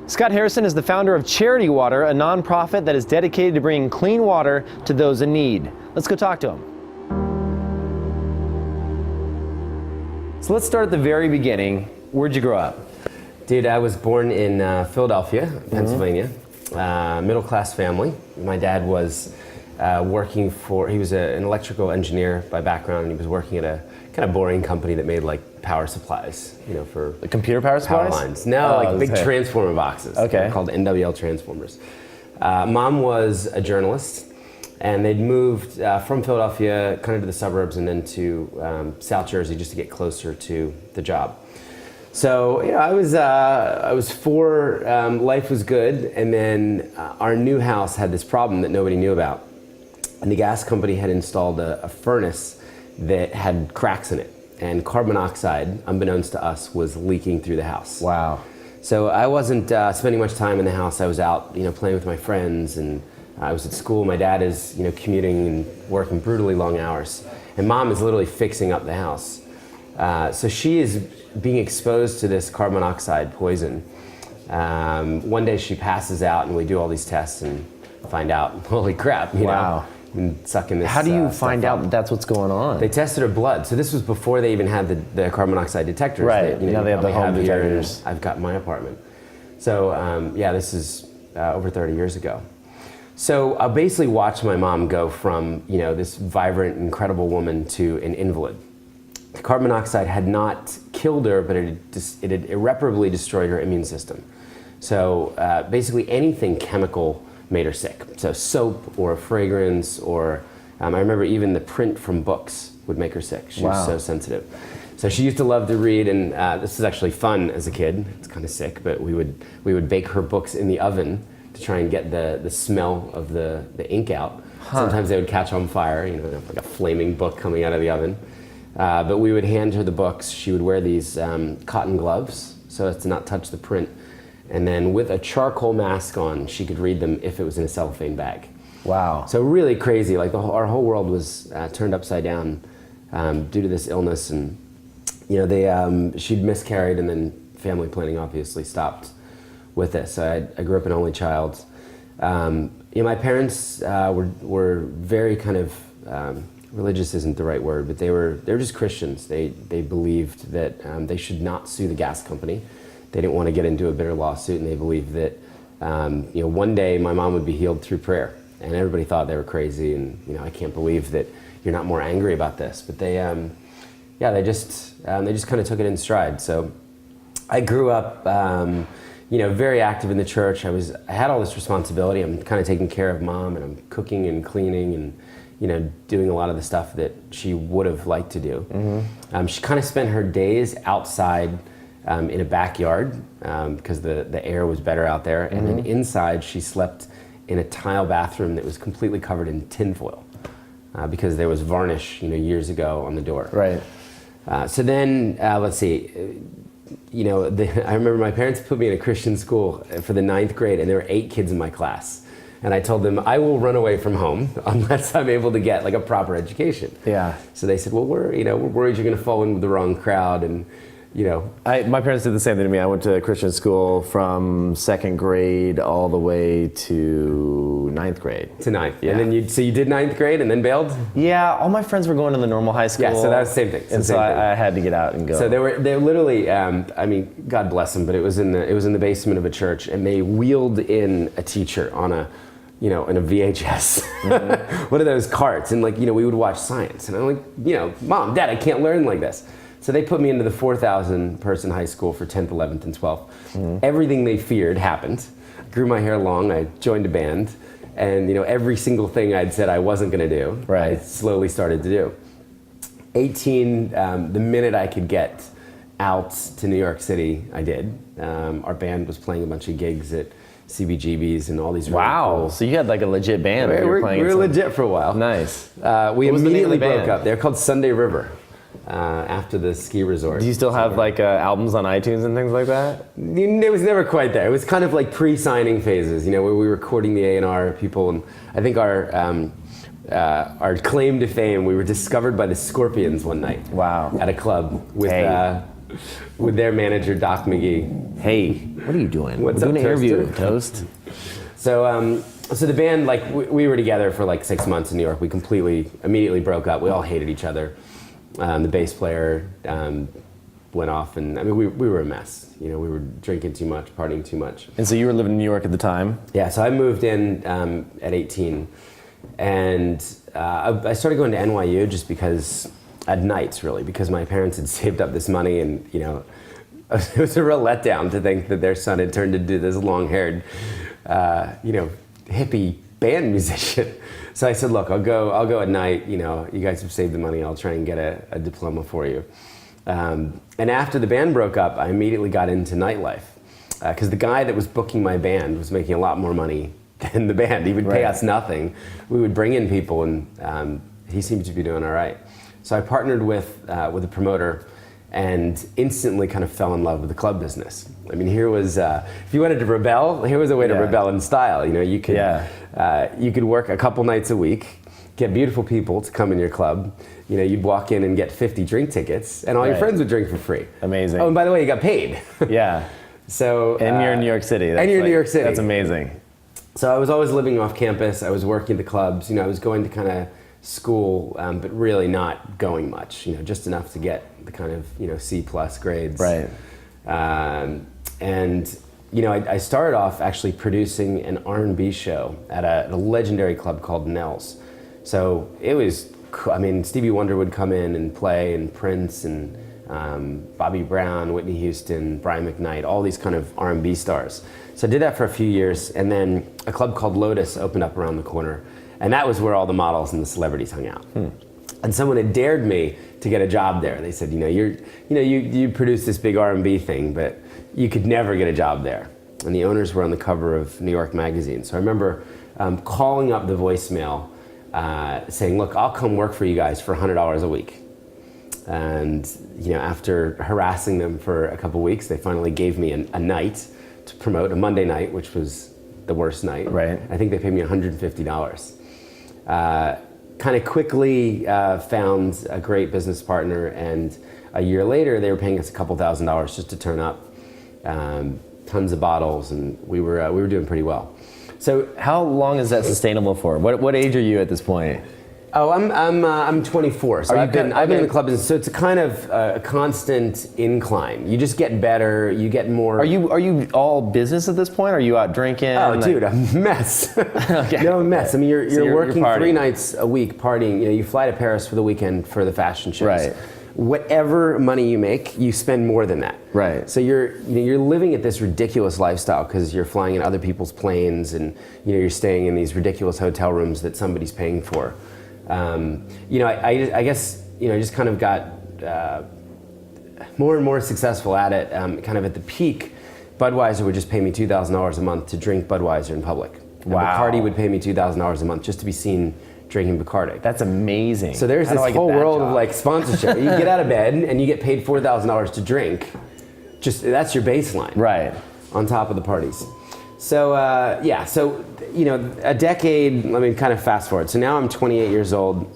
Scott Harrison is the founder of Charity Water, a nonprofit that is dedicated to bringing clean water to those in need. Let's go talk to him. So let's start at the very beginning. Where'd you grow up? Dude, I was born in Philadelphia, Pennsylvania, middle-class family. My dad was he was an electrical engineer by background, and he was working at a kind of boring company that made like power supplies, for The computer power supplies? lines. No, like big transformer boxes. Okay. They're called NWL transformers. Mom was a journalist, and they'd moved from Philadelphia kind of to the suburbs and then to South Jersey just to get closer to the job. So I was 4. Life was good, and then our new house had this problem that nobody knew about, and the gas company had installed a furnace that had cracks in it, and carbon monoxide, unbeknownst to us, was leaking through the house. Wow. So I wasn't spending much time in the house. I was out, playing with my friends, and I was at school. My dad is, commuting and working brutally long hours, and Mom is literally fixing up the house. So she is being exposed to this carbon monoxide poison. One day she passes out, and we do all these tests and find out, holy crap, Wow. and sucking this. How do you stuff find up. out that that's what's going on? They tested her blood. So this was before they even had the carbon monoxide detectors. Right. That, Now they have the probably home here in- detectors. I've got in my apartment. So this is over 30 years ago. So I basically watched my mom go from this vibrant, incredible woman to an invalid. The carbon monoxide had not killed her, but it had irreparably destroyed her immune system. So basically anything chemical made her sick. So soap or a fragrance or I remember even the print from books would make her sick. She Wow. was so sensitive. So she used to love to read, and this is actually fun as a kid. It's kind of sick, but we would bake her books in the oven to try and get the smell of the ink out. Sometimes they would catch on fire, like a flaming book coming out of the oven. But we would hand her the books. She would wear these cotton gloves so as to not touch the print. And then with a charcoal mask on, she could read them if it was in a cellophane bag. Wow. So really crazy. Like our whole world was turned upside down due to this illness. And she'd miscarried, and then family planning obviously stopped with this. So I grew up an only child. My parents were very kind of religious isn't the right word, but they were just Christians. They believed that they should not sue the gas company. They didn't want to get into a bitter lawsuit, and they believed that one day my mom would be healed through prayer. And everybody thought they were crazy, and I can't believe that you're not more angry about this. But they just kind of took it in stride. So I grew up very active in the church. I had all this responsibility. I'm kind of taking care of Mom, and I'm cooking and cleaning and doing a lot of the stuff that she would have liked to do. Mm-hmm. She kind of spent her days outside in a backyard because the air was better out there. Mm-hmm. And then inside she slept in a tile bathroom that was completely covered in tinfoil because there was varnish years ago on the door. Right. So then, let's see, I remember my parents put me in a Christian school for the 9th grade, and there were 8 kids in my class. And I told them, I will run away from home unless I'm able to get like a proper education. Yeah. So they said, well, we're worried you're going to fall in with the wrong crowd. And, my parents did the same thing to me. I went to Christian school from 2nd grade all the way to 9th grade. To 9th. Yeah. And then you did 9th grade and then bailed? Yeah, all my friends were going to the normal high school. Yeah, so that was the same thing. And so I had to get out and go. So they were literally, God bless them, but it was in the basement of a church, and they wheeled in a teacher on a in a VHS, mm-hmm. one of those carts, and we would watch science, and I'm like, Mom, Dad, I can't learn like this. So they put me into the 4,000 person high school for 10th, 11th, and 12th. Mm-hmm. Everything they feared happened. I grew my hair long, I joined a band, and every single thing I'd said I wasn't gonna do, right. I slowly started to do. 18, the minute I could get out to New York City, I did. Our band was playing a bunch of gigs at CBGB's and all these really cool. So you had like a legit band. We were legit for a while. Nice. We immediately broke up. They're called Sunday River after the ski resort. Do you still have like albums on iTunes and things like that? It was never quite there. It was kind of like pre-signing phases, where we were recording the A&R people, and I think our claim to fame, we were discovered by the Scorpions one night. Wow. At a club with with their manager, Doc McGee. Hey, what are you doing? What's We're up, doing an interview, Toaster? Toast. So the band, like, we were together for like 6 months in New York. We immediately broke up. We all hated each other. The bass player went off, and I mean, we were a mess. You know, we were drinking too much, partying too much. And so you were living in New York at the time? Yeah, so I moved in at 18, and I started going to NYU just because, at nights really, because my parents had saved up this money, and you know, it was a real letdown to think that their son had turned into this long-haired, you know, hippie band musician. So I said, look, I'll go at night. You know, you guys have saved the money. I'll try and get a diploma for you. And after the band broke up, I immediately got into nightlife because the guy that was booking my band was making a lot more money than the band. He would pay us nothing. We would bring in people, and he seemed to be doing all right. So I partnered with a promoter and instantly kind of fell in love with the club business. I mean, here was, if you wanted to rebel, here was a way to rebel in style. You know, you could work a couple nights a week, get beautiful people to come in your club. You know, you'd walk in and get 50 drink tickets, and all your friends would drink for free. Amazing. Oh, and by the way, you got paid. Yeah. So. And you're in New York City. And you're in New York City. That's amazing. So I was always living off campus. I was working at the clubs. You know, I was going to kind of school, but really not going much. You know, just enough to get the kind of, you know, C+ grades. Right. And you know, I started off actually producing an R&B show at a legendary club called Nell's. So it was, I mean, Stevie Wonder would come in and play, and Prince, and Bobby Brown, Whitney Houston, Brian McKnight, all these kind of R&B stars. So I did that for a few years, and then a club called Lotus opened up around the corner, and that was where all the models and the celebrities hung out. And someone had dared me to get a job there. They said, you produce this big R&B thing, but you could never get a job there. And the owners were on the cover of New York Magazine. So I remember calling up the voicemail, saying, look, I'll come work for you guys for $100 a week. And you know, after harassing them for a couple weeks, they finally gave me a night to promote, a Monday night, which was the worst night. Right. I think they paid me $150. Kind of quickly found a great business partner, and a year later they were paying us a couple $1,000s just to turn up, tons of bottles, and we were doing pretty well. So how long is that sustainable for? What age are you at this point? Oh, I'm 24, so I've been in the club business. So it's a kind of a constant incline. You just get better. You get more. Are you all business at this point? Are you out drinking? Oh, dude, a mess. Okay. No, a mess. I mean, you're working partying. 3 nights a week, partying. You know, you fly to Paris for the weekend for the fashion shows. Right. Whatever money you make, you spend more than that. Right. So you're living at this ridiculous lifestyle because you're flying in other people's planes, and you know, you're staying in these ridiculous hotel rooms that somebody's paying for. You know, I guess, you know, just kind of got more and more successful at it. Kind of at the peak, Budweiser would just pay me $2,000 a month to drink Budweiser in public. Wow. And Bacardi would pay me $2,000 a month just to be seen drinking Bacardi. That's amazing. So there's this whole world of like sponsorship. You get out of bed and you get paid $4,000 to drink. Just that's your baseline. Right. On top of the parties. So yeah, so you know, a decade, let me kind of fast forward. So now I'm 28 years old,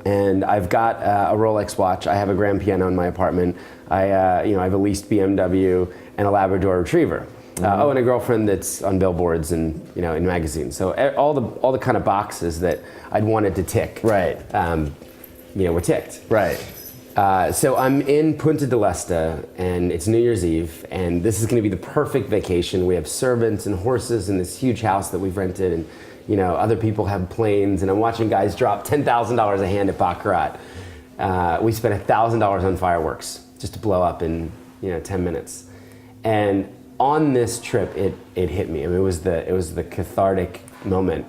and I've got a Rolex watch. I have a grand piano in my apartment. I have a leased BMW and a Labrador Retriever. Oh, and a girlfriend that's on billboards and, you know, in magazines. So all the kind of boxes that I'd wanted to tick, Right. You know, were ticked. Right. So I'm in Punta del Este, and it's New Year's Eve, and this is going to be the perfect vacation. We have servants and horses in this huge house that we've rented, and you know, other people have planes, and I'm watching guys drop $10,000 a hand at Baccarat. We spent $1,000 on fireworks just to blow up in 10 minutes, and on this trip, it hit me. I mean, it was the cathartic moment.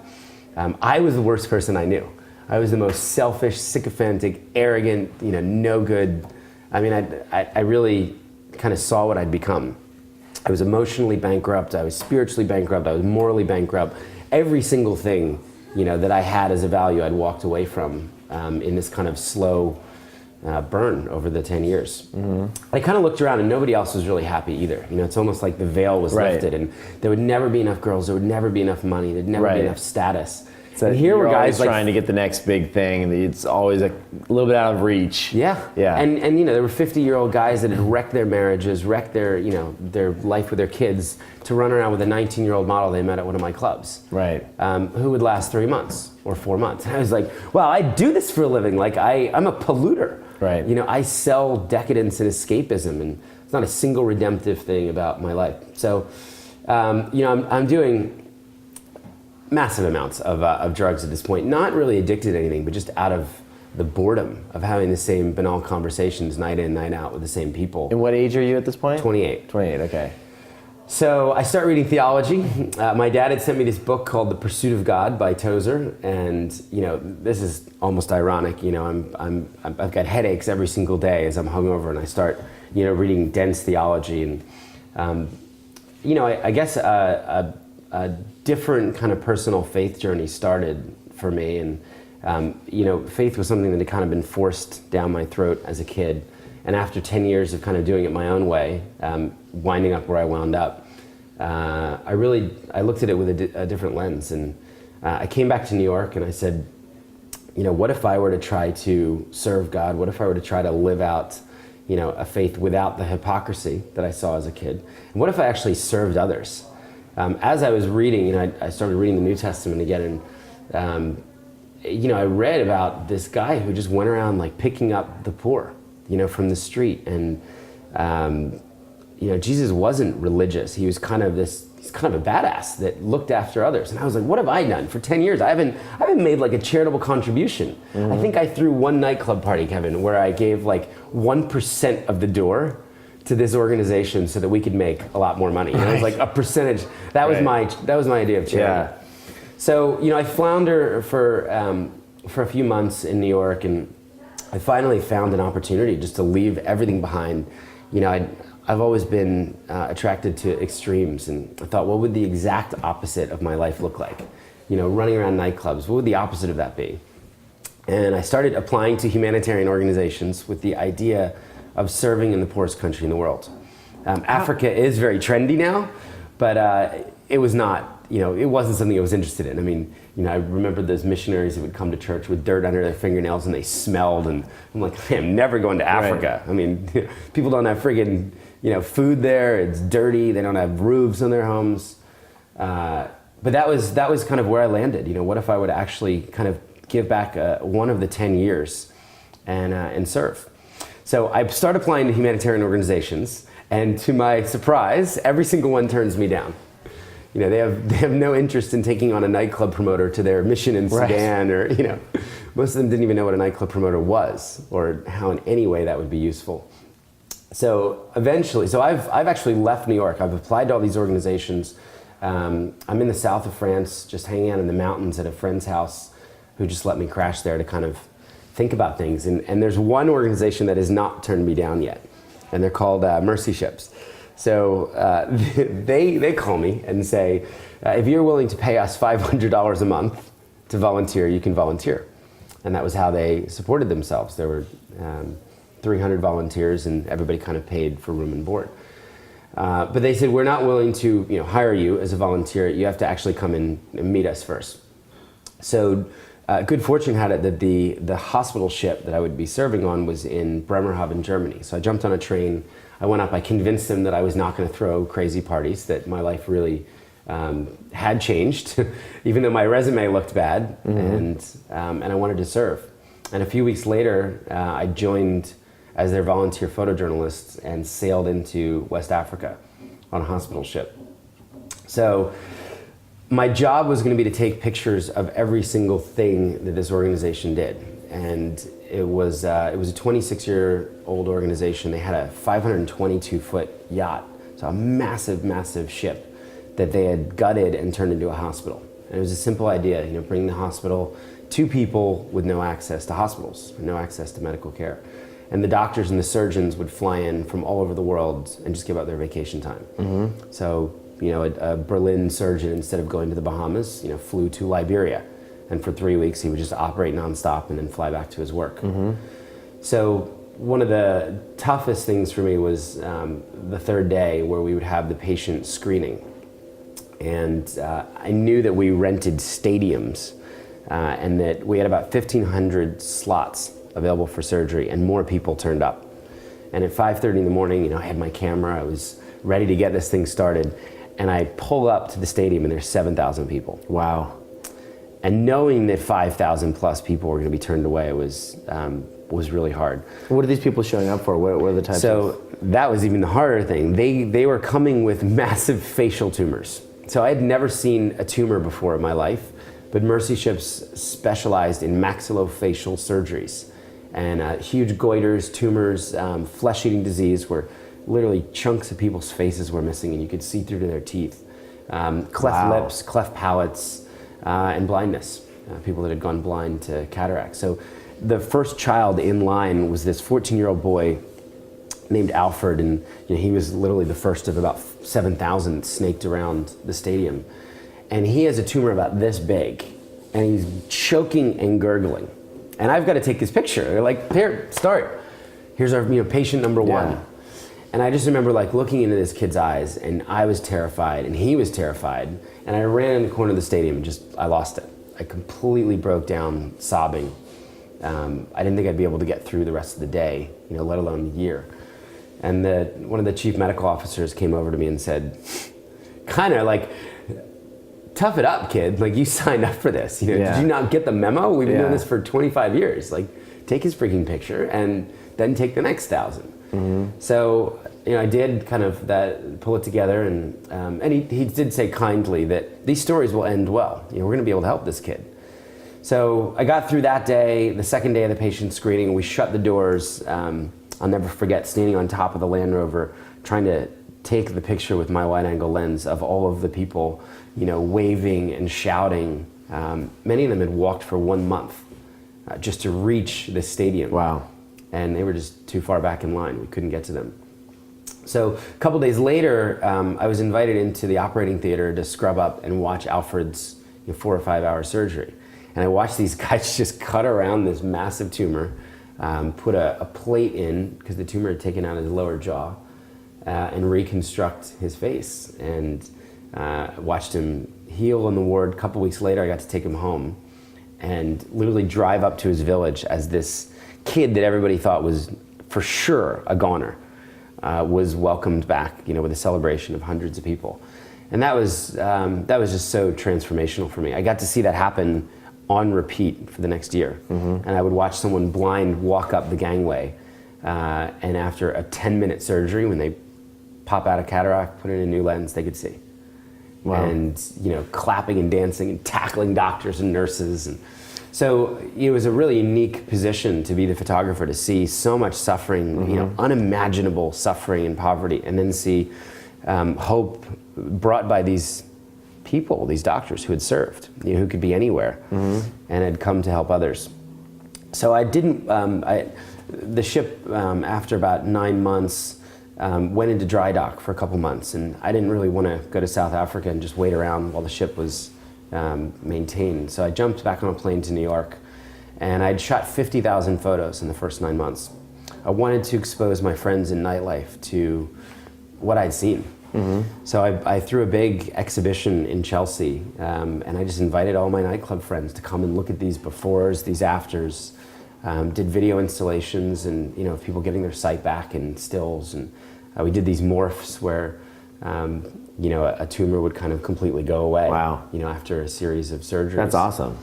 I was the worst person I knew. I was the most selfish, sycophantic, arrogant, no good. I mean, I really kind of saw what I'd become. I was emotionally bankrupt. I was spiritually bankrupt. I was morally bankrupt. Every single thing, that I had as a value, I'd walked away from in this kind of slow burn over the 10 years. Mm-hmm. I kind of looked around and nobody else was really happy either. It's almost like the veil was lifted, and there would never be enough girls. There would never be enough money. There'd never be enough status. So and here you're were guys always like trying to get the next big thing, and it's always a little bit out of reach. Yeah. Yeah. And you know, there were 50-year-old guys that had wrecked their marriages, wrecked their, you know, their life with their kids to run around with a 19-year-old model they met at one of my clubs. Right. Who would last 3 months or 4 months. And I was like, well, I do this for a living. Like I'm a polluter. Right. You know, I sell decadence and escapism, and it's not a single redemptive thing about my life. So, you know, I'm doing massive amounts of drugs at this point. Not really addicted to anything, but just out of the boredom of having the same banal conversations night in, night out with the same people. And what age are you at this point? 28. 28, okay. So I start reading theology. My dad had sent me this book called The Pursuit of God by Tozer, and you know, this is almost ironic. You know, I've got headaches every single day as I'm hungover, and I start, you know, reading dense theology, and you know, I guess a different kind of personal faith journey started for me, and you know, faith was something that had kind of been forced down my throat as a kid. And after 10 years of kind of doing it my own way, winding up where I wound up, I looked at it with a different lens. And I came back to New York and I said, you know, what if I were to try to serve God? What if I were to try to live out, you know, a faith without the hypocrisy that I saw as a kid? And what if I actually served others? As I was reading, you know, I started reading the New Testament again, and you know, I read about this guy who just went around like picking up the poor, you know, from the street. And, you know, Jesus wasn't religious. He was kind of he's kind of a badass that looked after others. And I was like, what have I done for 10 years? I haven't made like a charitable contribution. Mm-hmm. I think I threw one nightclub party, Kevin, where I gave like 1% of the door to this organization so that we could make a lot more money. And it was like a percentage. That was my idea of charity. Yeah. So, you know, I flounder for a few months in New York, and I finally found an opportunity just to leave everything behind. You know, I've always been attracted to extremes, and I thought, what would the exact opposite of my life look like? You know, running around nightclubs, what would the opposite of that be? And I started applying to humanitarian organizations with the idea of serving in the poorest country in the world. Africa is very trendy now, but it was not. You know, it wasn't something I was interested in. I mean, you know, I remember those missionaries that would come to church with dirt under their fingernails and they smelled, and I'm like, I'm never going to Africa. Right. I mean, people don't have friggin', you know, food there. It's dirty. They don't have roofs on their homes. But that was kind of where I landed. You know, what if I would actually kind of give back one of the 10 years and serve? So I started applying to humanitarian organizations, and to my surprise, every single one turns me down. You know, they have no interest in taking on a nightclub promoter to their mission in Sudan, or, you know, most of them didn't even know what a nightclub promoter was or how in any way that would be useful. So eventually, I've actually left New York. I've applied to all these organizations. I'm in the south of France, just hanging out in the mountains at a friend's house who just let me crash there to kind of think about things. And there's one organization that has not turned me down yet, and they're called Mercy Ships. So they call me and say, if you're willing to pay us $500 a month to volunteer, you can volunteer. And that was how they supported themselves. There were 300 volunteers, and everybody kind of paid for room and board. But they said, we're not willing to, you know, hire you as a volunteer. You have to actually come in and meet us first. So good fortune had it that the hospital ship that I would be serving on was in Bremerhaven, Germany. So I jumped on a train. I went up, I convinced them that I was not going to throw crazy parties, that my life really had changed, even though my resume looked bad, mm-hmm. and I wanted to serve. And a few weeks later, I joined as their volunteer photojournalist and sailed into West Africa on a hospital ship. So my job was going to be to take pictures of every single thing that this organization did. And it was a 26-year-old organization. They had a 522-foot yacht, so a massive, massive ship that they had gutted and turned into a hospital. And it was a simple idea, you know, bring the hospital to people with no access to hospitals, no access to medical care. And the doctors and the surgeons would fly in from all over the world and just give up their vacation time. Mm-hmm. So, you know, a Berlin surgeon, instead of going to the Bahamas, you know, flew to Liberia. And for 3 weeks, he would just operate nonstop and then fly back to his work. Mm-hmm. So one of the toughest things for me was the third day, where we would have the patient screening. And I knew that we rented stadiums and that we had about 1,500 slots available for surgery, and more people turned up. And at 5:30 in the morning, I had my camera, I was ready to get this thing started, and I pull up to the stadium and there's 7,000 people. Wow. And knowing that 5,000 plus people were going to be turned away was really hard. What are these people showing up for? What are the types of... So that was even the harder thing. They were coming with massive facial tumors. So I had never seen a tumor before in my life, but Mercy Ships specialized in maxillofacial surgeries. And huge goiters, tumors, flesh-eating disease where literally chunks of people's faces were missing and you could see through to their teeth. Cleft lips, cleft palates, and blindness. People that had gone blind to cataract. So the first child in line was this 14-year-old boy named Alfred, and he was literally the first of about 7,000 snaked around the stadium. And he has a tumor about this big, and he's choking and gurgling. And I've got to take this picture. They're like, here, start. Here's our patient number one. Yeah. And I just remember looking into this kid's eyes, and I was terrified, and he was terrified. And I ran in the corner of the stadium and I lost it. I completely broke down sobbing. I didn't think I'd be able to get through the rest of the day, let alone the year. And one of the chief medical officers came over to me and said, kind of tough it up, kid. You signed up for this. Did you not get the memo? We've been doing this for 25 years. Take his freaking picture and then take the next 1,000. Mm-hmm. So, I did kind of pull it together, and he did say kindly that these stories will end well. We're going to be able to help this kid. So I got through that day, the second day of the patient screening. We shut the doors. I'll never forget standing on top of the Land Rover, trying to take the picture with my wide-angle lens of all of the people, waving and shouting. Many of them had walked for 1 month just to reach the stadium. Wow. And they were just too far back in line. We couldn't get to them. So a couple days later, I was invited into the operating theater to scrub up and watch Alfred's 4 or 5 hour surgery. And I watched these guys just cut around this massive tumor, put a plate in, because the tumor had taken out his lower jaw, and reconstruct his face. And watched him heal in the ward. A couple weeks later, I got to take him home and literally drive up to his village as this kid that everybody thought was for sure a goner was welcomed back, with a celebration of hundreds of people. And that was just so transformational for me. I got to see that happen on repeat for the next year. Mm-hmm. And I would watch someone blind walk up the gangway, and after a 10-minute surgery, when they pop out a cataract, put in a new lens, they could see. Wow. And clapping and dancing and tackling doctors and nurses. And so it was a really unique position to be the photographer, to see so much suffering, mm-hmm. Unimaginable suffering and poverty, and then see hope brought by these people, these doctors who had served, who could be anywhere, mm-hmm. and had come to help others. So I didn't, the ship, after about 9 months, went into dry dock for a couple months, and I didn't really want to go to South Africa and just wait around while the ship was maintained. So I jumped back on a plane to New York, and I'd shot 50,000 photos in the first 9 months. I wanted to expose my friends in nightlife to what I'd seen. Mm-hmm. So I threw a big exhibition in Chelsea, and I just invited all my nightclub friends to come and look at these befores, these afters. Did video installations, and people getting their sight back and stills, and we did these morphs where a tumor would kind of completely go away. Wow. After a series of surgeries. That's awesome.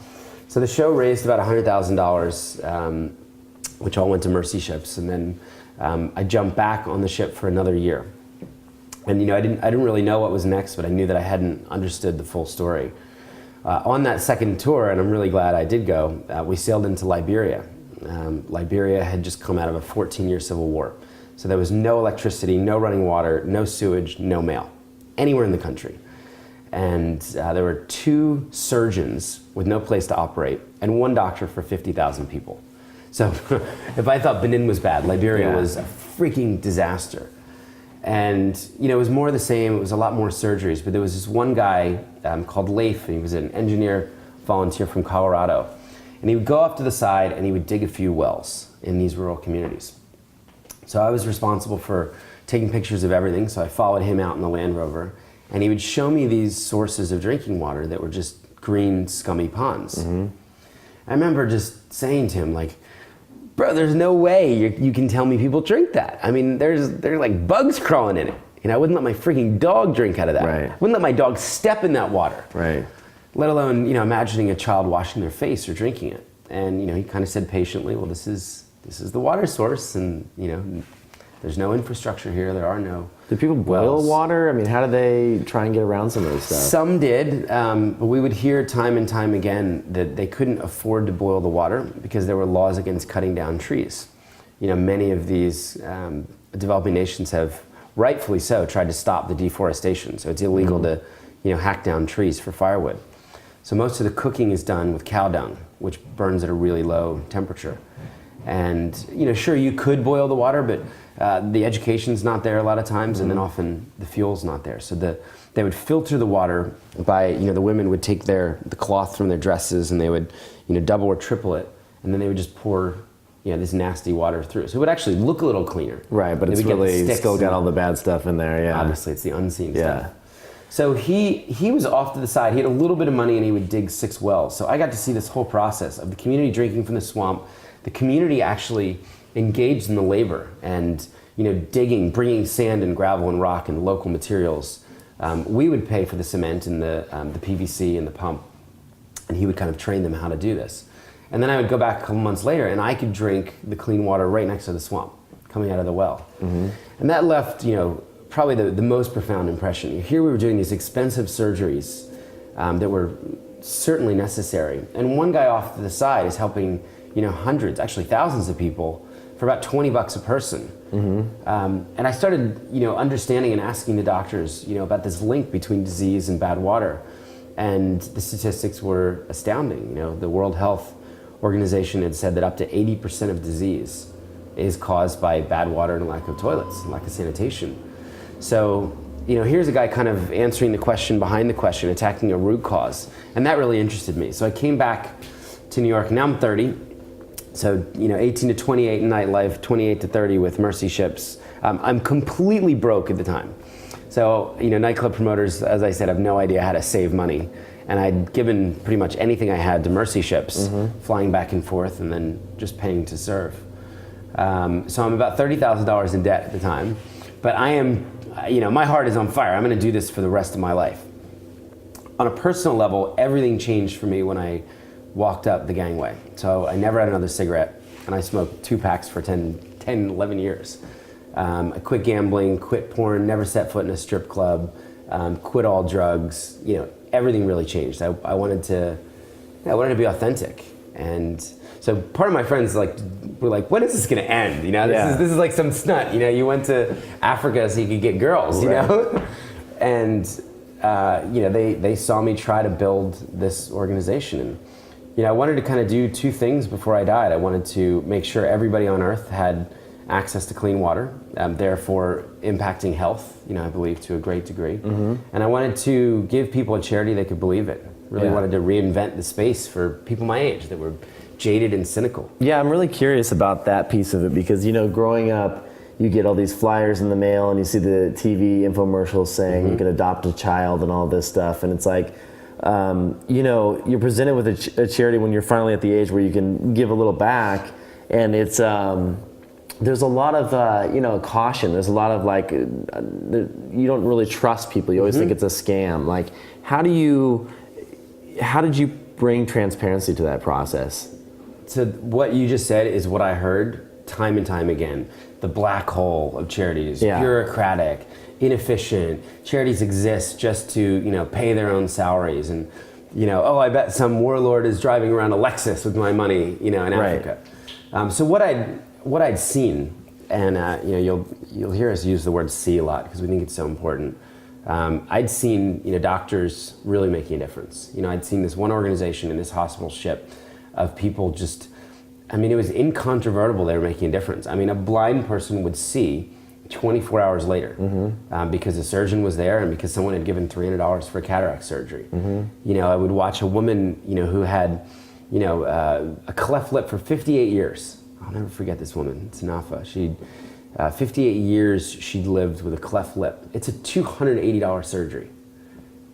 So the show raised about $100,000, which all went to Mercy Ships, and then I jumped back on the ship for another year. And I didn't really know what was next, but I knew that I hadn't understood the full story. On that second tour, and I'm really glad I did go, we sailed into Liberia. Liberia had just come out of a 14-year civil war. So there was no electricity, no running water, no sewage, no mail, anywhere in the country. And there were 2 surgeons with no place to operate, and 1 doctor for 50,000 people. So if I thought Benin was bad, Liberia was a freaking disaster. And it was more of the same. It was a lot more surgeries, but there was this one guy called Leif, and he was an engineer volunteer from Colorado. And he would go off to the side and he would dig a few wells in these rural communities. So I was responsible for taking pictures of everything, so I followed him out in the Land Rover, and he would show me these sources of drinking water that were just green, scummy ponds. Mm-hmm. I remember just saying to him, like, bro, there's no way you can tell me people drink that. I mean, there's like bugs crawling in it. You know, I wouldn't let my freaking dog drink out of that. Right. I wouldn't let my dog step in that water. Right. Let alone, you know, imagining a child washing their face or drinking it. And, you know, he kind of said patiently, well, this is the water source, and, you know, there's no infrastructure here. There are no Do people boil wells. water? I mean, how do they try and get around some of this stuff? Some did, but we would hear time and time again that they couldn't afford to boil the water because there were laws against cutting down trees. You know, many of these developing nations have, rightfully so, tried to stop the deforestation. So it's illegal to, you know, hack down trees for firewood. So most of the cooking is done with cow dung, which burns at a really low temperature. And, you know, sure, you could boil the water, but the education's not there a lot of times, and then often the fuel's not there. So they would filter the water by, you know, the women would take the cloth from their dresses, and they would, you know, double or triple it, and then they would just pour, you know, this nasty water through. So it would actually look a little cleaner. Right, but They it's would get the really sticks still got and- all the bad stuff in there. Yeah. Obviously, it's the unseen Yeah. stuff. So he was off to the side. He had a little bit of money, and he would dig 6 wells. So I got to see this whole process of the community drinking from the swamp. The community actually engaged in the labor and, you know, digging, bringing sand and gravel and rock and local materials. We would pay for the cement and the PVC and the pump, and he would kind of train them how to do this. And then I would go back a couple months later, and I could drink the clean water right next to the swamp coming out of the well. And that left, you know, probably the most profound impression. Here we were doing these expensive surgeries that were certainly necessary. And one guy off to the side is helping, you know, hundreds, actually thousands of people for about $20 a person. And I started, you know, understanding and asking the doctors, you know, about this link between disease and bad water. And the statistics were astounding. You know, the World Health Organization had said that up to 80% of disease is caused by bad water and lack of toilets, and lack of sanitation. So, you know, here's a guy kind of answering the question behind the question, attacking a root cause. And that really interested me. So I came back to New York. Now I'm 30. So, you know, 18 to 28 in nightlife, 28 to 30 with Mercy Ships. I'm completely broke at the time. So, you know, nightclub promoters, as I said, have no idea how to save money. And I'd given pretty much anything I had to Mercy Ships, flying back and forth and then just paying to serve. So I'm about $30,000 in debt at the time. But I am, you know, my heart is on fire. I'm going to do this for the rest of my life. On a personal level, everything changed for me when I walked up the gangway. So I never had another cigarette, and I smoked 2 packs for 10, 11 years. I quit gambling, quit porn, never set foot in a strip club, quit all drugs. You know, everything really changed. I wanted to be authentic. And so part of my friends were like, when is this going to end? You know, this is like some stunt. You know, you went to Africa so you could get girls, you know? And, you know, they saw me try to build this organization. And, you know, I wanted to kind of do 2 things before I died. I wanted to make sure everybody on earth had access to clean water, therefore impacting health, you know, I believe to a great degree. And I wanted to give people a charity they could believe it. Really wanted to reinvent the space for people my age that were jaded and cynical. Yeah, I'm really curious about that piece of it because, you know, growing up, you get all these flyers in the mail and you see the TV infomercials saying you can adopt a child and all this stuff. And it's like, you know, you're presented with a charity when you're finally at the age where you can give a little back. And it's, there's a lot of, you know, caution. There's a lot of like, you don't really trust people. You always think it's a scam. Like, how did you bring transparency to that process? So what you just said is what I heard time and time again. The black hole of charities, bureaucratic, inefficient. Charities exist just to, you know, pay their own salaries. And, you know, oh, I bet some warlord is driving around a Lexus with my money, you know, in Africa. So what I'd seen, and you know, you'll hear us use the word "see" a lot because we think it's so important. I'd seen, you know, doctors really making a difference. You know, I'd seen this one organization in this hospital ship of people just, I mean, it was incontrovertible they were making a difference. I mean, a blind person would see 24 hours later because the surgeon was there and because someone had given $300 for cataract surgery. You know, I would watch a woman, you know, who had, you know, a cleft lip for 58 years. I'll never forget this woman, Sanafa. 58 years she'd lived with a cleft lip. It's a $280 surgery.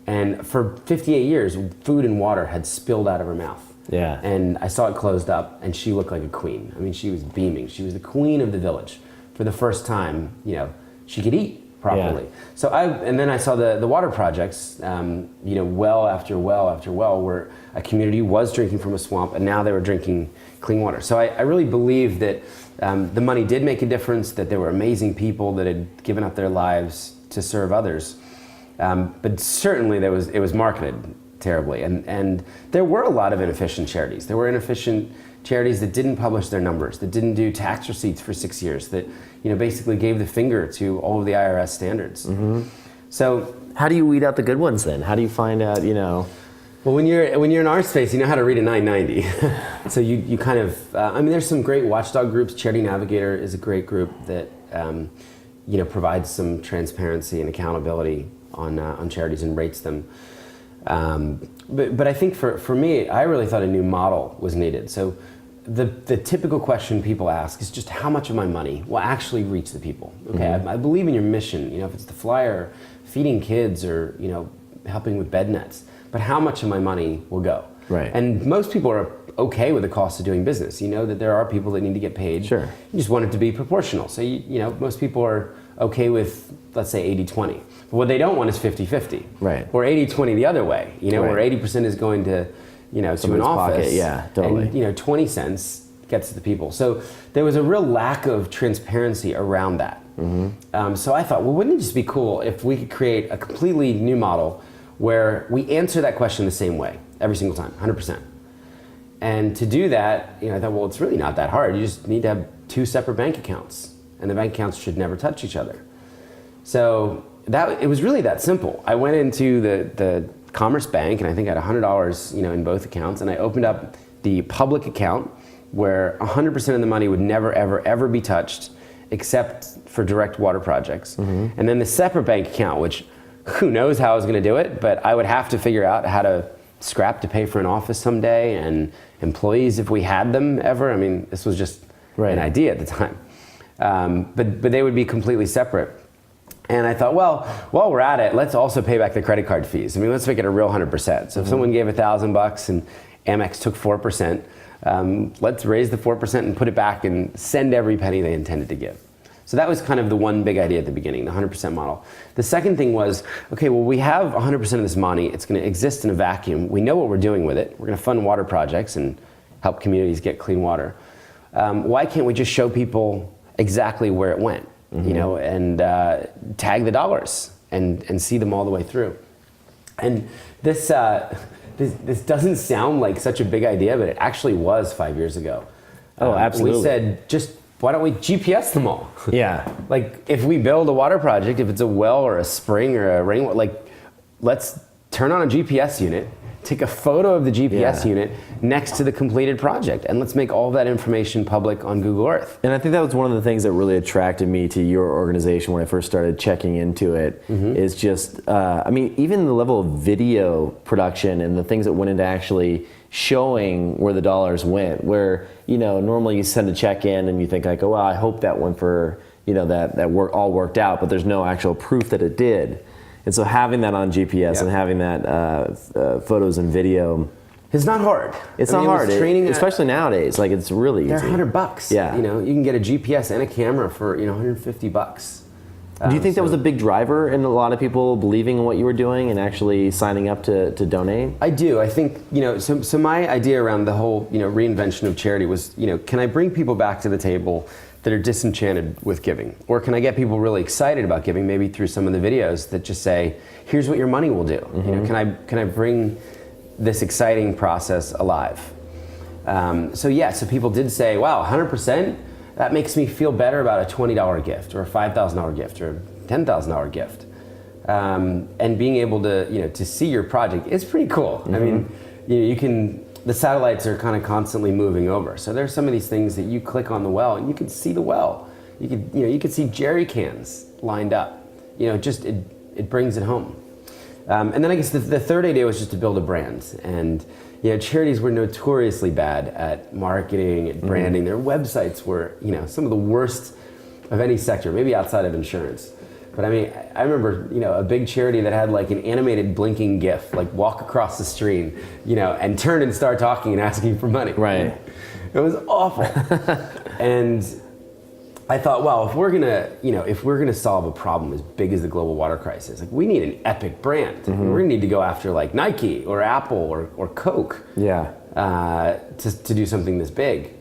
And for 58 years, food and water had spilled out of her mouth. Yeah. And I saw it closed up, and she looked like a queen. I mean, she was beaming. She was the queen of the village. For the first time, she could eat properly. Yeah. So and then I saw the water projects, well after well after well, where a community was drinking from a swamp, and now they were drinking clean water. So I really believe that the money did make a difference, that there were amazing people that had given up their lives to serve others. But certainly it was marketed terribly. And there were a lot of inefficient charities. There were inefficient charities that didn't publish their numbers, that didn't do tax receipts for 6 years, that basically gave the finger to all of the IRS standards. Mm-hmm. So how do you weed out the good ones then? How do you find out, Well, when you're in our space, you know how to read a 990. So you kind of, there's some great watchdog groups. Charity Navigator is a great group that, provides some transparency and accountability on charities and rates them. But I think for me, I really thought a new model was needed. So the typical question people ask is just how much of my money will actually reach the people? Okay, mm-hmm. I believe in your mission, if it's the flyer, feeding kids or, helping with bed nets, but how much of my money will go? Right. And most people are okay with the cost of doing business. You know that there are people that need to get paid. Sure. You just want it to be proportional. So, most people are okay with, let's say, 80-20. But what they don't want is 50-50. Right. Or 80-20 the other way, right. Where 80% is going to, to an office. Pocket. Yeah, totally. And, 20 cents gets to the people. So there was a real lack of transparency around that. Mm-hmm. So I thought, well, wouldn't it just be cool if we could create a completely new model where we answer that question the same way every single time, 100%. And to do that, I thought, well, it's really not that hard. You just need to have 2 separate bank accounts, and the bank accounts should never touch each other. So it was really that simple. I went into the Commerce Bank, and I think I had $100, in both accounts, and I opened up the public account where 100% of the money would never, ever, ever be touched except for direct water projects. Mm-hmm. And then the separate bank account, which who knows how I was going to do it, but I would have to figure out how to scrap to pay for an office someday and employees if we had them ever. I mean, this was just an idea at the time. But they would be completely separate. And I thought, well, while we're at it, let's also pay back the credit card fees. I mean, let's make it a real 100%. So if someone gave $1,000 and Amex took 4%, let's raise the 4% and put it back and send every penny they intended to give. So that was kind of the one big idea at the beginning, the 100% model. The second thing was, okay, well, we have 100% of this money. It's going to exist in a vacuum. We know what we're doing with it. We're going to fund water projects and help communities get clean water. Why can't we just show people exactly where it went, and tag the dollars and see them all the way through? And this doesn't sound like such a big idea, but it actually was 5 years ago. Oh, absolutely. We said, why don't we GPS them all? Yeah. Like if we build a water project, if it's a well or a spring or a rainwater, let's turn on a GPS unit, take a photo of the GPS unit next to the completed project, and let's make all that information public on Google Earth. And I think that was one of the things that really attracted me to your organization when I first started checking into it, is just, even the level of video production and the things that went into actually showing where the dollars went, where, normally you send a check in and you think like, oh, well, I hope that went for, that work all worked out, but there's no actual proof that it did. And so having that on GPS and having that photos and video, it's not hard. It's not hard, especially nowadays. Like it's really easy. They're $100. Yeah. You can get a GPS and a camera for $150. Do you think that was a big driver in a lot of people believing in what you were doing and actually signing up to donate? I do. I think, so my idea around the whole, reinvention of charity was, can I bring people back to the table that are disenchanted with giving? Or can I get people really excited about giving, maybe through some of the videos that just say, here's what your money will do? Mm-hmm. Can I bring this exciting process alive? So people did say, wow, 100%? That makes me feel better about a $20 gift or a $5,000 gift or a $10,000 gift. And being able to see your project is pretty cool. Mm-hmm. I mean, the satellites are kind of constantly moving over. So there's some of these things that you click on the well and you can see the well. You could see jerry cans lined up. It brings it home. And then I guess the third idea was just to build a brand. And charities were notoriously bad at marketing, at branding. Their websites were, some of the worst of any sector, maybe outside of insurance. But I mean, I remember, a big charity that had like an animated blinking GIF, like walk across the street, and turn and start talking and asking for money. Right. It was awful. And I thought, wow, if we're gonna solve a problem as big as the global water crisis, like we need an epic brand. We're gonna need to go after like Nike or Apple or Coke. Yeah. To do something this big.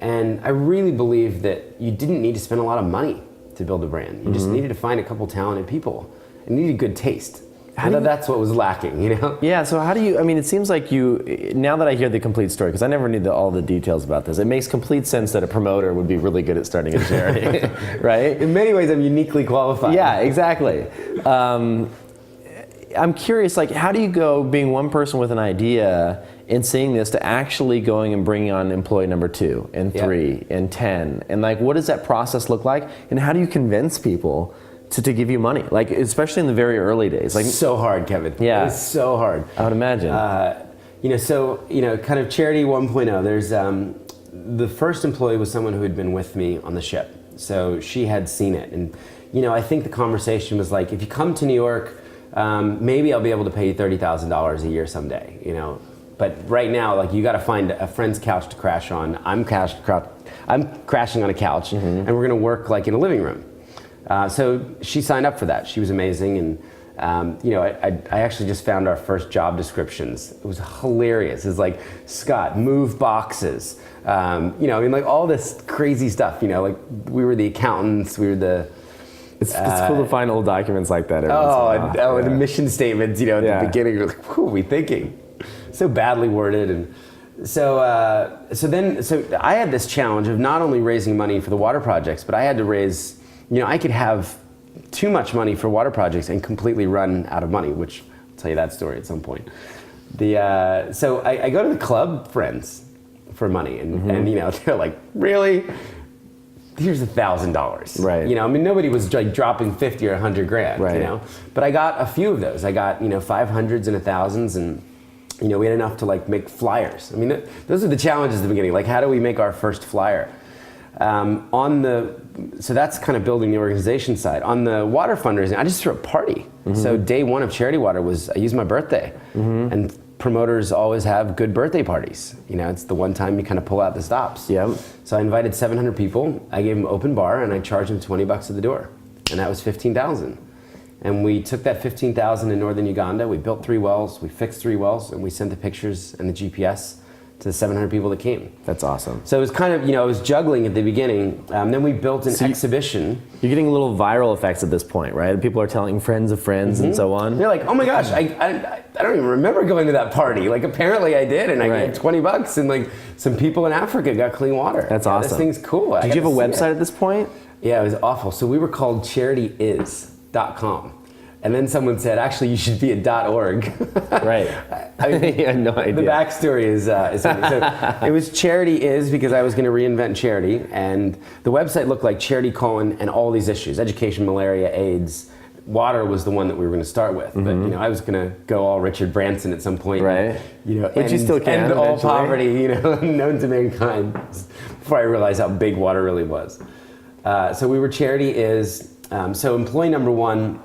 And I really believe that you didn't need to spend a lot of money to build a brand. You just needed to find a couple talented people and needed good taste. That's what was lacking, Yeah, so how do you, it seems like now that I hear the complete story, because I never knew all the details about this, it makes complete sense that a promoter would be really good at starting a charity, right? In many ways, I'm uniquely qualified. Yeah, exactly. I'm curious, like, how do you go being one person with an idea and seeing this to actually going and bringing on employee number 2 and 3 and 10? And like, what does that process look like? And how do you convince people to give you money? Like, especially in the very early days. Like, so hard, Kevin. Yeah. It's so hard. I would imagine. Kind of charity 1.0, there's, the first employee was someone who had been with me on the ship. So she had seen it. And, I think the conversation was like, if you come to New York, maybe I'll be able to pay you $30,000 a year someday, But right now, like, you got to find a friend's couch to crash on. I'm crashing on a couch, and we're gonna work like in a living room. So she signed up for that. She was amazing, and I actually just found our first job descriptions. It was hilarious. It's like, Scott, move boxes. Like all this crazy stuff. Like we were the accountants, we were the. It's cool to find old documents like that. The mission statements. At the beginning, you're like, what are we thinking? So badly worded, and so I had this challenge of not only raising money for the water projects, but I had to raise. I could have too much money for water projects and completely run out of money, which I'll tell you that story at some point. So I go to the club friends for money, and they're like, really? Here's $1,000. Right. Nobody was like dropping 50 or 100 grand. Right. But I got a few of those. I got 500s and 1,000s, and we had enough to like make flyers. Those are the challenges at the beginning. Like, how do we make our first flyer? So that's kind of building the organization side. On the water fundraising, I just threw a party. So day one of Charity Water was I used my birthday, and promoters always have good birthday parties. It's the one time you kind of pull out the stops. Yep. So I invited 700 people. I gave them open bar, and I charged them $20 at the door, and that was $15,000. And we took that $15,000 in northern Uganda. We built 3 wells. We fixed 3 wells, and we sent the pictures and the GPS to the 700 people that came. That's awesome. So it was kind of, I was juggling at the beginning. Then we built an exhibition. You're getting little viral effects at this point, right? People are telling friends of friends and so on. They're like, oh my gosh, I don't even remember going to that party. Like, apparently I did, and I gave $20, and like some people in Africa got clean water. That's awesome. This thing's cool. Did you have a website at this point? Yeah, it was awful. So we were called charityis.com. And then someone said, actually, you should be a .org. Right. I had no idea. The backstory is so it was Charity Is because I was going to reinvent charity, and the website looked like Charity : and all these issues: education, malaria, AIDS. Water was the one that we were going to start with, but I was going to go all Richard Branson at some point. Right. Which you still can. End all eventually. poverty, known to mankind. Before I realized how big water really was. So we were Charity Is. So employee number 1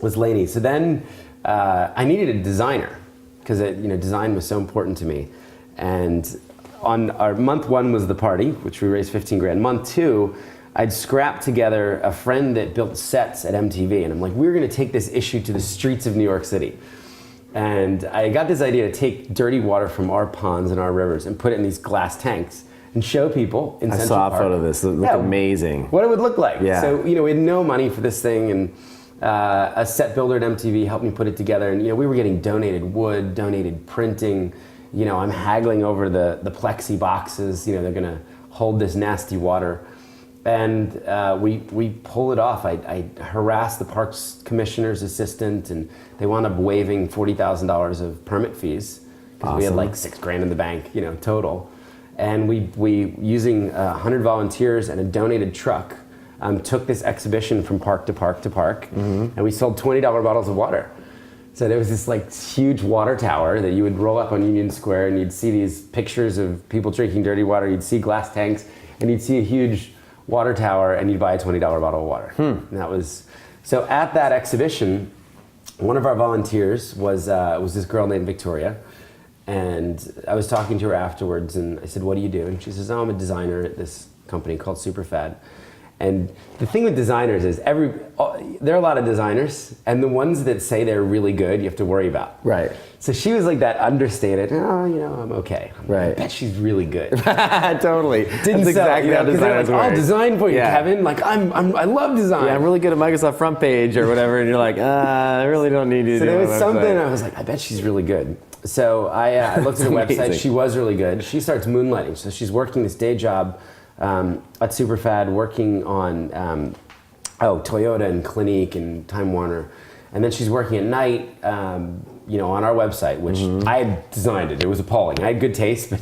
was Lainey. So then I needed a designer because design was so important to me. And on our month 1 was the party, which we raised 15 grand. Month 2, I'd scrapped together a friend that built sets at MTV, and I'm like, we're going to take this issue to the streets of New York City. And I got this idea to take dirty water from our ponds and our rivers and put it in these glass tanks and show people in Central Park. I saw a photo of this. It looked amazing. What it would look like. Yeah. So we had no money for this thing, and a set builder at MTV helped me put it together, and we were getting donated wood, donated printing. I'm haggling over the plexi boxes. They're gonna hold this nasty water, and we pull it off. I harassed the Parks Commissioner's assistant, and they wound up waiving $40,000 of permit fees because we had like $6 grand in the bank, total. And we using 100 volunteers and a donated truck. Took this exhibition from park to park to park, and we sold $20 bottles of water. So there was this like huge water tower that you would roll up on Union Square, and you'd see these pictures of people drinking dirty water. You'd see glass tanks, and you'd see a huge water tower, and you'd buy a $20 bottle of water. And that was So at that exhibition, one of our volunteers was this girl named Victoria, and I was talking to her afterwards, and I said, "What do you do?" And she says, "Oh, I'm a designer at this company called Superfad." And the thing with designers is there are a lot of designers, and the ones that say they're really good, you have to worry about. Right. So she was like that understated, "Oh, you know, I'm okay." Right. I bet she's really good. Totally. Didn't That's sell, exactly how because they're designers like, work. "I'll design for you, Yeah. Kevin." Like I love design. Yeah, I'm really good at Microsoft front page or whatever, and you're like, I really don't need you to So do there my was something, website. I was like, I bet she's really good. So I looked at her That's website. amazing. She was really good. She starts moonlighting. So she's working this day job at Superfad, working on Toyota and Clinique and Time Warner. And then she's working at night, on our website, which I had designed it. It was appalling. I had good taste, but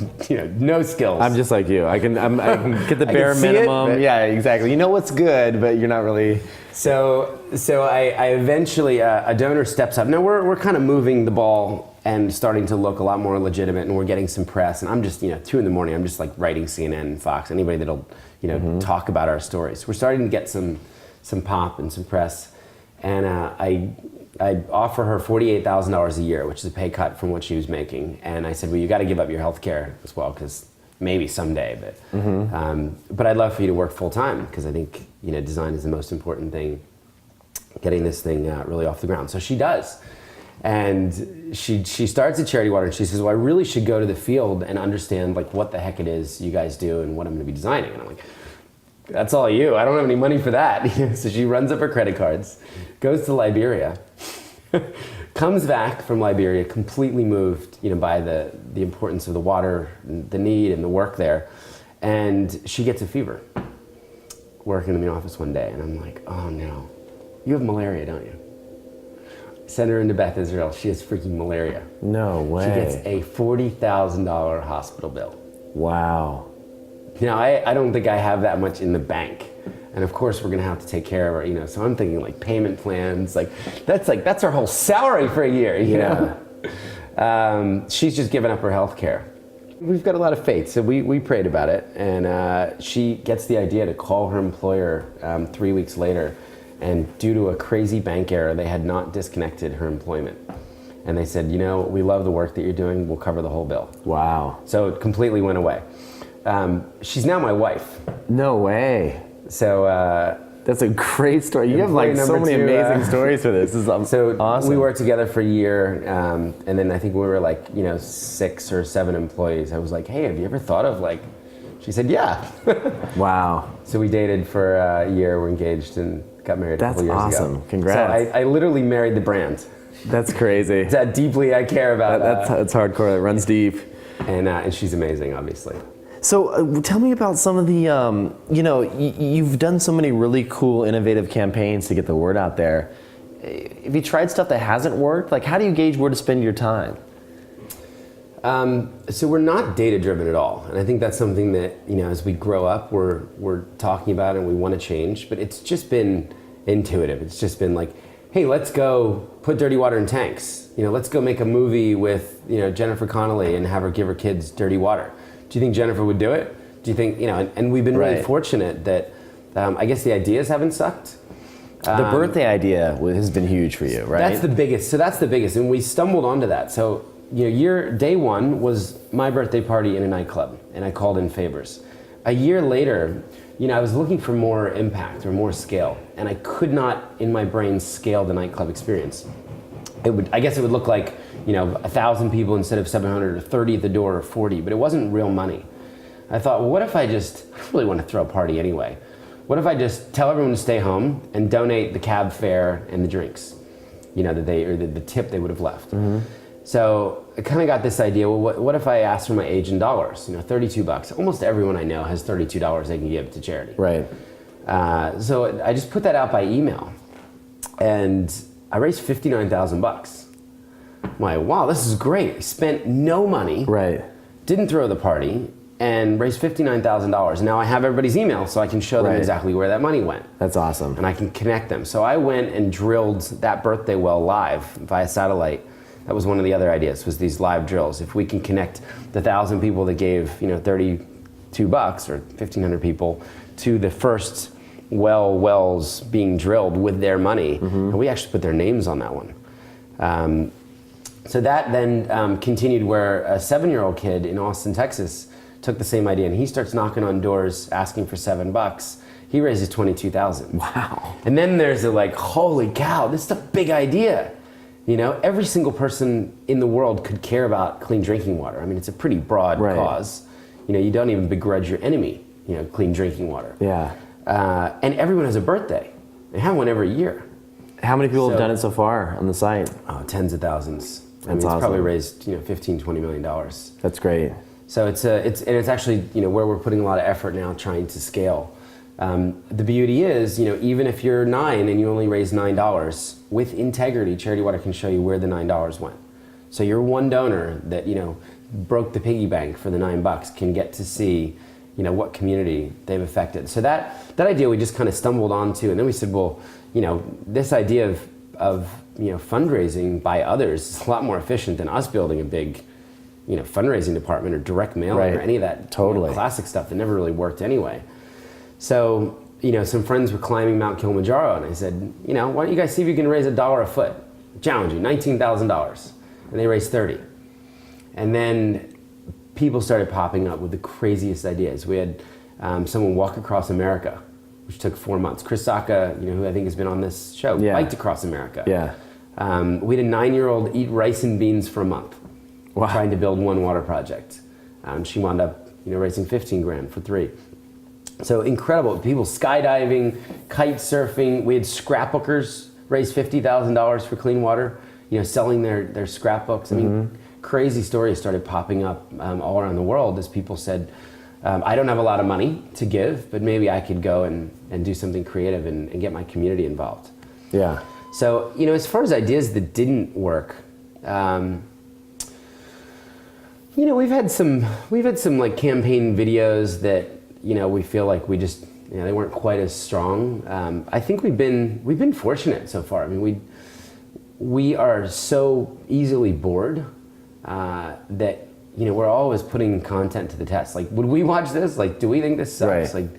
no skills. I'm just like you. I can get the I bare can see it, minimum. but- Yeah, exactly. You know what's good, but you're not really. So I eventually, a donor steps up. Now we're kind of moving the ball and starting to look a lot more legitimate, and we're getting some press. And I'm just, 2 a.m, I'm just like writing CNN and Fox, anybody that'll, talk about our stories. We're starting to get some pop and some press. And I offer her $48,000 a year, which is a pay cut from what she was making. And I said, well, you got to give up your health care as well, because maybe someday, but I'd love for you to work full time, because I think design is the most important thing, getting this thing really off the ground. So she does, and she starts at Charity Water, and she says, well, I really should go to the field and understand like what the heck it is you guys do and what I'm going to be designing. And I'm like, that's all you. I don't have any money for that. So she runs up her credit cards, goes to Liberia, comes back from Liberia completely moved, by the importance of the water, the need, and the work there, and she gets a fever. Working in the office one day, and I'm like, oh no, you have malaria, don't you? Send her into Beth Israel. She has freaking malaria. No way. She gets a $40,000 hospital bill. Wow. Now, I don't think I have that much in the bank. And of course, we're gonna have to take care of her, so I'm thinking like payment plans, that's her whole salary for a year, you know? She's just given up her health care. We've got a lot of faith, so we prayed about it, and she gets the idea to call her employer 3 weeks later, and due to a crazy bank error, they had not disconnected her employment. And they said, we love the work that you're doing, we'll cover the whole bill. Wow. So it completely went away. She's now my wife. No way. So That's a great story. You have like so Employee many number two, amazing stories for this. This is so awesome. we worked together for a year, and then I think we were like 6 or 7 employees. I was like, hey, have you ever thought of like? She said, yeah. Wow. So we dated for a year. We're engaged and got married a couple years awesome. ago. Congrats. So I literally married the brand. That's crazy. That's how deeply I care about That's hardcore. That runs deep. and she's amazing, obviously. So tell me about some of the, you've done so many really cool, innovative campaigns to get the word out there. Have you tried stuff that hasn't worked? Like, how do you gauge where to spend your time? So we're not data driven at all, and I think that's something that as we grow up, we're talking about and we want to change. But it's just been intuitive. It's just been like, hey, let's go put dirty water in tanks. Let's go make a movie with Jennifer Connelly and have her give her kids dirty water. Do you think Jennifer would do it? Do you think And we've been really Right. fortunate that I guess the ideas haven't sucked. The birthday idea has been huge for you, right? That's the biggest. So that's the biggest, and we stumbled onto that. So day one was my birthday party in a nightclub, and I called in favors. A year later, I was looking for more impact or more scale, and I could not in my brain scale the nightclub experience. I guess it would look like 1,000 people instead of 700, or 30 at the door, or 40, but it wasn't real money. I thought, well, what if I really want to throw a party anyway. What if I just tell everyone to stay home and donate the cab fare and the drinks, the tip they would have left. Mm-hmm. So I kind of got this idea, well, what if I asked for my age in dollars, $32. Almost everyone I know has $32 they can give to charity. Right. So I just put that out by email, and I raised $59,000. I'm like, wow, this is great. I spent no money. Right. Didn't throw the party, and raised $59,000. Now I have everybody's email, so I can show them Right. exactly where that money went. That's awesome. And I can connect them. So I went and drilled that birthday well live via satellite. That was one of the other ideas, was these live drills. If we can connect the 1,000 people that gave $32 or 1,500 people to the first wells being drilled with their money, and we actually put their names on that one. So that then continued where a 7-year-old kid in Austin, Texas, took the same idea, and he starts knocking on doors asking for $7. He raises $22,000. Wow. And then there's like, holy cow, this is a big idea. You know, every single person in the world could care about clean drinking water. I mean, it's a pretty broad cause. You know, you don't even begrudge your enemy, you know, clean drinking water. Yeah. And everyone has a birthday. They have one every year. How many people have done it so far on the site? Oh, tens of thousands. I mean, That's it's probably awesome. raised, you know, $15-20 million. That's great. So it's actually, you know, where we're putting a lot of effort now trying to scale. The beauty is, you know, even if you're 9 and you only raise $9, with integrity, Charity Water can show you where the $9 went. So your one donor that, you know, broke the piggy bank for the $9 can get to see, you know, what community they've affected. So that idea we just kind of stumbled onto, and then we said, well, you know, this idea of you know, fundraising by others is a lot more efficient than us building a big, you know, fundraising department or direct mailing or any of that classic stuff that never really worked anyway. So, you know, some friends were climbing Mount Kilimanjaro, and I said, you know, why don't you guys see if you can raise $1 a foot? Challenge you, $19,000. And they raised 30. And then people started popping up with the craziest ideas. We had someone walk across America, which took 4 months. Chris Sacca, you know, who I think has been on this show, biked across America. Yeah. We had a 9-year-old eat rice and beans for a month, trying to build one water project. She wound up, you know, raising 15 grand for 3. So incredible. People skydiving, kite surfing. We had scrapbookers raise $50,000 for clean water, you know, selling their scrapbooks. I mean, crazy stories started popping up all around the world as people said, I don't have a lot of money to give, but maybe I could go and do something creative and get my community involved. Yeah. So, you know, as far as ideas that didn't work, you know, we've had some like campaign videos that, you know, we feel like we just, you know, they weren't quite as strong. I think we've been fortunate so far. I mean, we are so easily bored that, you know, we're always putting content to the test. Like, would we watch this? Like, do we think this sucks? Like,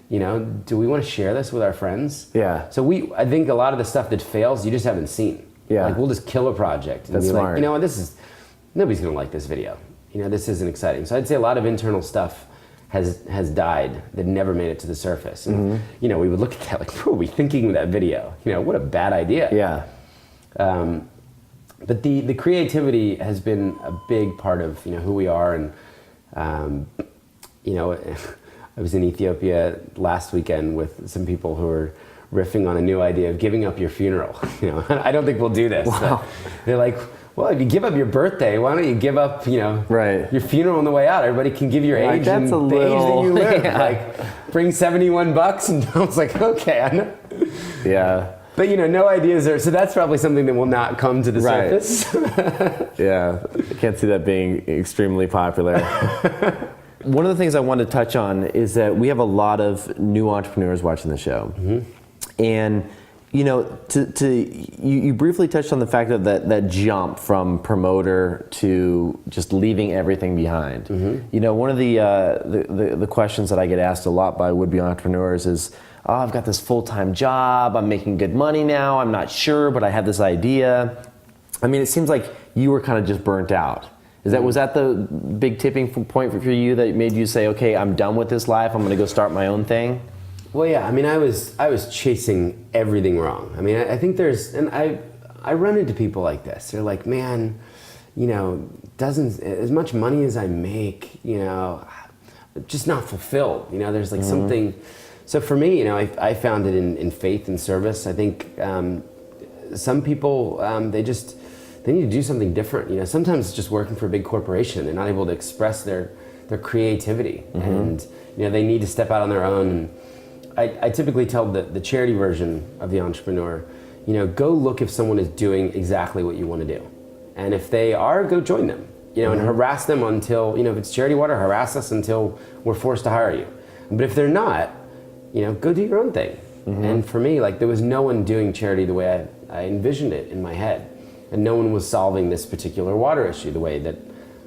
you know, do we want to share this with our friends? Yeah. So I think a lot of the stuff that fails, you just haven't seen. Yeah. Like, we'll just kill a project and That's be smart. like, you know what, nobody's gonna like this video. You know, this isn't exciting. So I'd say a lot of internal stuff has died that never made it to the surface. And, you know, we would look at that like, what were we thinking with that video? You know, what a bad idea. Yeah. But the creativity has been a big part of, you know, who we are. And, you know, I was in Ethiopia last weekend with some people who were riffing on a new idea of giving up your funeral. You know, I don't think we'll do this. Wow. They're like, well, if you give up your birthday, why don't you give up, you know, your funeral on the way out? Everybody can give your age and the age that you live. Like, bring $71, and I was like, okay, I know. Yeah. But, you know, no ideas are, so that's probably something that will not come to the surface. Yeah, I can't see that being extremely popular. One of the things I want to touch on is that we have a lot of new entrepreneurs watching the show. And, you know, you briefly touched on the fact that jump from promoter to just leaving everything behind. You know, one of the questions that I get asked a lot by would-be entrepreneurs is, oh, I've got this full-time job, I'm making good money now, I'm not sure, but I had this idea. I mean, it seems like you were kind of just burnt out. Was that the big tipping point for you that made you say, okay, I'm done with this life, I'm gonna go start my own thing? Well, yeah, I mean, I was chasing everything wrong. I mean, I think I run into people like this. They're like, man, you know, as much money as I make, you know, just not fulfilled. You know, there's like something. So for me, you know, I found it in faith and service. I think some people, they need to do something different. You know, sometimes it's just working for a big corporation. They're not able to express their creativity, and you know, they need to step out on their own. And I typically tell the charity version of the entrepreneur, you know, go look if someone is doing exactly what you want to do, and if they are, go join them. You know, and harass them until, you know, if it's Charity Water, harass us until we're forced to hire you. But if they're not, you know, go do your own thing. And for me, like, there was no one doing charity the way I envisioned it in my head. And no one was solving this particular water issue the way that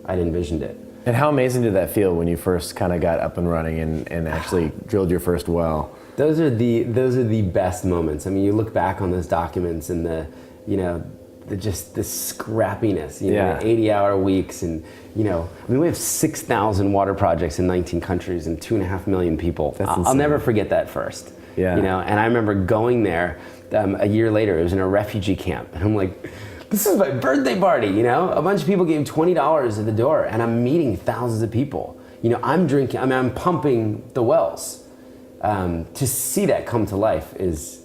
I'd envisioned it. And how amazing did that feel when you first kind of got up and running and actually drilled your first well? Those are the best moments. I mean, you look back on those documents and just the scrappiness, the 80-hour weeks, and we have 6,000 water projects in 19 countries and 2.5 million people. I'll never forget that first. Yeah. And I remember going there a year later. It was in a refugee camp, and I'm like, this is my birthday party. A bunch of people gave $20 at the door, and I'm meeting thousands of people. I'm drinking. I mean, I'm pumping the wells. To see that come to life is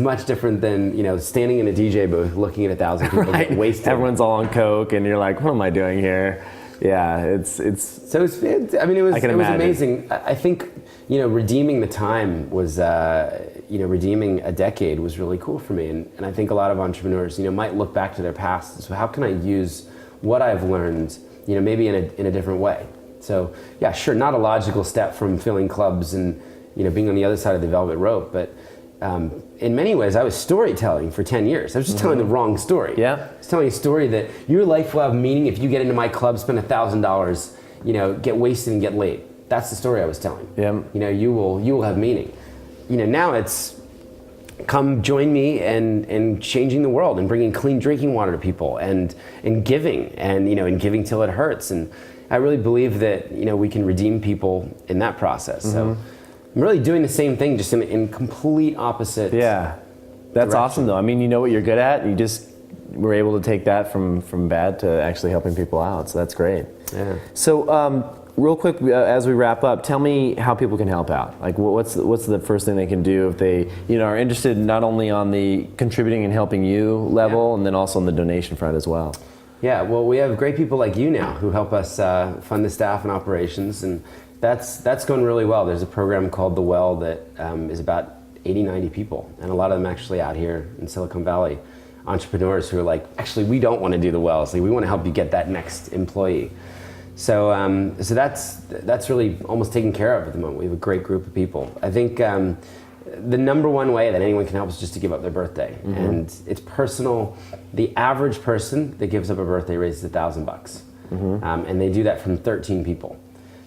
much different than standing in a DJ booth looking at 1,000 people get wasted. Everyone's all on coke, and you're like, what am I doing here? Yeah, it was amazing. I think redeeming the time was redeeming a decade was really cool for me, and I think a lot of entrepreneurs might look back to their past. So how can I use what I've learned maybe in a different way? So yeah, sure, not a logical step from filling clubs and being on the other side of the velvet rope, but in many ways I was storytelling for 10 years. I was just telling the wrong story. Yeah. I was telling a story that your life will have meaning if you get into my club, spend $1,000, get wasted and get laid. That's the story I was telling. Yeah. You will have meaning. Now it's come join me in changing the world and bringing clean drinking water to people and giving and giving till it hurts. And I really believe that we can redeem people in that process. So I'm really doing the same thing, just in complete opposite. Yeah, that's direction. awesome though. I mean, you know what you're good at, and you just were able to take that from bad to actually helping people out. So that's great. Yeah. So real quick, as we wrap up, tell me how people can help out. Like, what's the first thing they can do if they are interested not only on the contributing and helping you level, and then also on the donation front as well. Yeah, well, we have great people like you now who help us fund the staff and operations, and that's going really well. There's a program called The Well that is about 80, 90 people, and a lot of them actually out here in Silicon Valley, entrepreneurs who are like, actually, we don't want to do the wells. Like, we want to help you get that next employee. So that's really almost taken care of at the moment. We have a great group of people. I think the number one way that anyone can help is just to give up their birthday, and it's personal. The average person that gives up a birthday raises $1,000, and they do that from 13 people.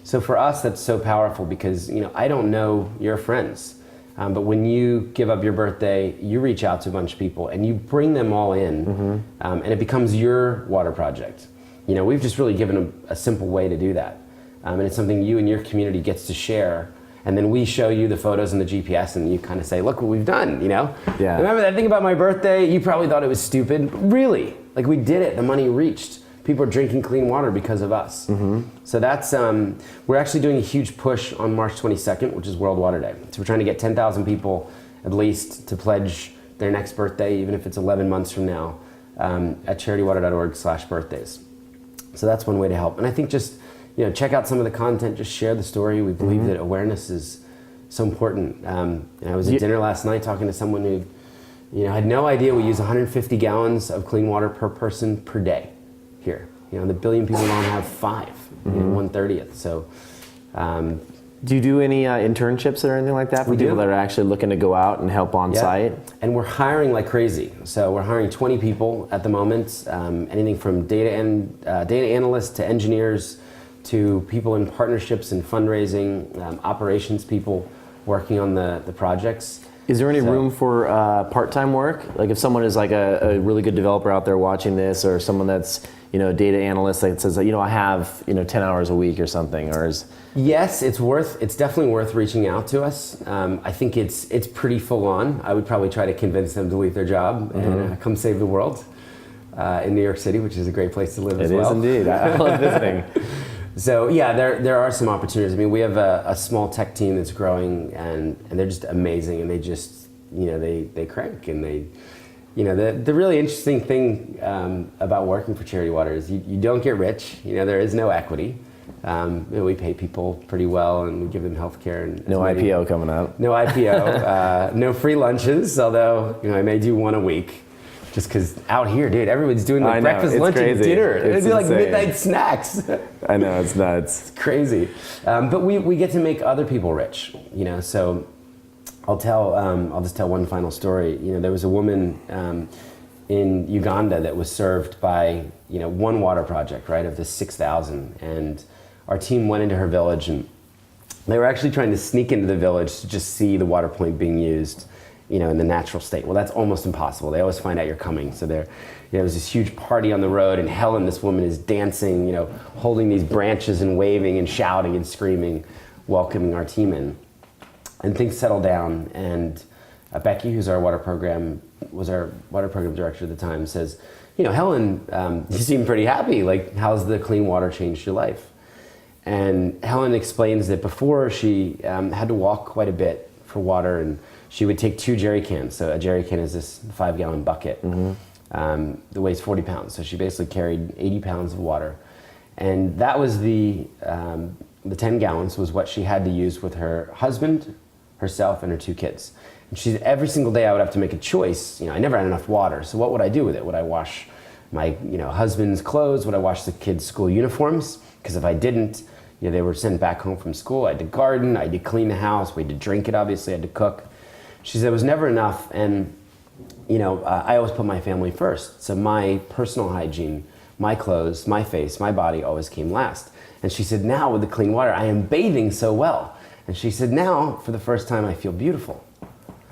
So for us, that's so powerful because I don't know your friends, but when you give up your birthday, you reach out to a bunch of people and you bring them all in, and it becomes your water project. We've just really given a simple way to do that, and it's something you and your community gets to share. And then we show you the photos and the GPS, and you kind of say, "Look what we've done." Yeah. Remember that thing about my birthday? You probably thought it was stupid. Really, like, we did it. The money reached. People are drinking clean water because of us. So that's we're actually doing a huge push on March 22nd, which is World Water Day. So we're trying to get 10,000 people at least to pledge their next birthday, even if it's 11 months from now, at charitywater.org/birthdays. So that's one way to help. And I think just check out some of the content, just share the story. We believe that awareness is so important. I was at dinner last night talking to someone who had no idea we use 150 gallons of clean water per person per day here. The billion people don't have 5, 1/30th. So do you do any internships or anything like that for people that are actually looking to go out and help on site? And we're hiring like crazy. So we're hiring 20 people at the moment, anything from data analysts to engineers, to people in partnerships and fundraising, operations people working on the projects. Is there any room for part-time work? Like, if someone is like a really good developer out there watching this, or someone that's a data analyst that says, I have 10 hours a week or something, or is... Yes, it's definitely worth reaching out to us. I think it's pretty full on. I would probably try to convince them to leave their job and come save the world in New York City, which is a great place to live as well. It is indeed. I love visiting. So yeah, there are some opportunities. I mean, we have a small tech team that's growing, and they're just amazing, and they just they crank, and they the really interesting thing about working for Charity Water is you don't get rich. There is no equity. We pay people pretty well, and we give them health care. And no IPO coming up. No IPO. No free lunches, although I may do one a week. Just because out here, dude, everyone's doing like breakfast, lunch, and dinner. It'd be like midnight snacks. I know, it's nuts. It's crazy. But we get to make other people rich, So I'll just tell one final story. There was a woman in Uganda that was served by one water project, right, of the 6,000, and our team went into her village and They were actually trying to sneak into the village to just see the water point being used, in the natural state. Well, that's almost impossible. They always find out you're coming. So there's this huge party on the road, and Helen, this woman, is dancing, holding these branches and waving and shouting and screaming, welcoming our team in. And things settle down, and Becky, who's our water program director at the time, says, Helen, you seem pretty happy. Like, how's the clean water changed your life? And Helen explains that before she had to walk quite a bit for water, and she would take 2 jerry cans. So a jerry can is this 5-gallon bucket that weighs 40 pounds. So she basically carried 80 pounds of water. And that was the 10 gallons was what she had to use with her husband, herself, and her 2 kids. And she said every single day I would have to make a choice. I never had enough water. So what would I do with it? Would I wash my husband's clothes? Would I wash the kids' school uniforms? Because if I didn't, they were sent back home from school. I had to garden, I had to clean the house, we had to drink it, obviously, I had to cook. She said it was never enough, and I always put my family first. So my personal hygiene, my clothes, my face, my body always came last. And she said, now with the clean water, I am bathing so well. And she said, now, for the first time, I feel beautiful.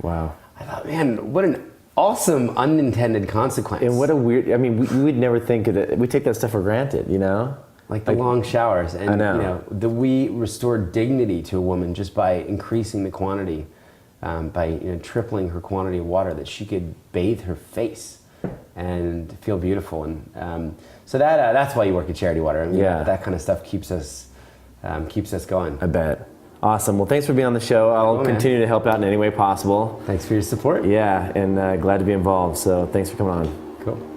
Wow. I thought, man, what an awesome unintended consequence. And what a weird, we would never think of it. We take that stuff for granted, Like the long showers. And, I know. we restored dignity to a woman just by increasing the quantity, by tripling her quantity of water, that she could bathe her face and feel beautiful. And so that's why you work at Charity Water. That kind of stuff keeps us going. I bet. Awesome. Well, thanks for being on the show. I'll continue to help out in any way possible. Thanks for your support. Yeah, and glad to be involved. So thanks for coming on. Cool.